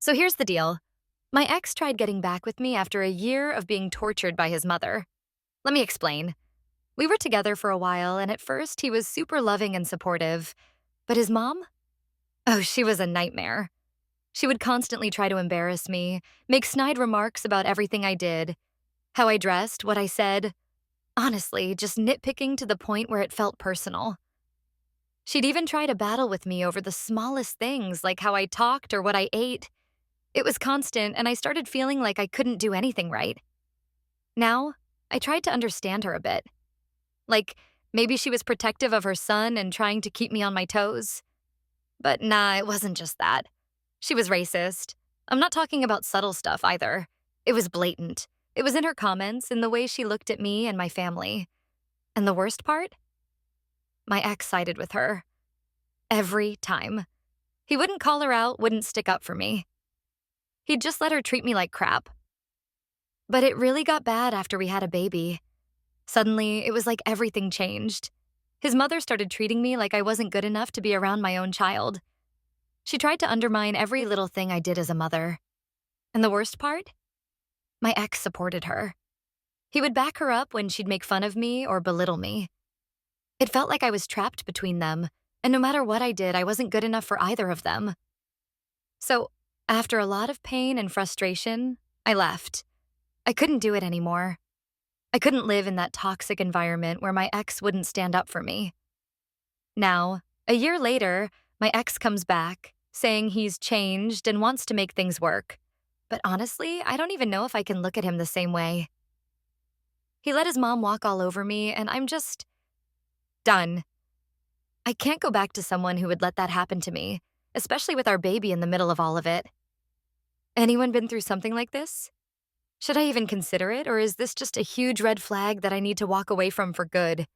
So here's the deal. My ex tried getting back with me after a year of being tortured by his mother. Let me explain. We were together for a while, and at first he was super loving and supportive. But his mom? Oh, she was a nightmare. She would constantly try to embarrass me, make snide remarks about everything I did, how I dressed, what I said. Honestly, just nitpicking to the point where it felt personal. She'd even try to battle with me over the smallest things, like how I talked or what I ate. It was constant, and I started feeling like I couldn't do anything right. Now, I tried to understand her a bit. Like, maybe she was protective of her son and trying to keep me on my toes. But nah, it wasn't just that. She was racist. I'm not talking about subtle stuff either. It was blatant. It was in her comments, in the way she looked at me and my family. And the worst part? My ex sided with her. Every time. He wouldn't call her out, wouldn't stick up for me. He'd just let her treat me like crap. But it really got bad after we had a baby. Suddenly, it was like everything changed. His mother started treating me like I wasn't good enough to be around my own child. She tried to undermine every little thing I did as a mother. And the worst part? My ex supported her. He would back her up when she'd make fun of me or belittle me. It felt like I was trapped between them, and no matter what I did, I wasn't good enough for either of them. So, after a lot of pain and frustration, I left. I couldn't do it anymore. I couldn't live in that toxic environment where my ex wouldn't stand up for me. Now, a year later, my ex comes back, saying he's changed and wants to make things work. But honestly, I don't even know if I can look at him the same way. He let his mom walk all over me, and I'm just done. I can't go back to someone who would let that happen to me, especially with our baby in the middle of all of it. Anyone been through something like this? Should I even consider it, or is this just a huge red flag that I need to walk away from for good?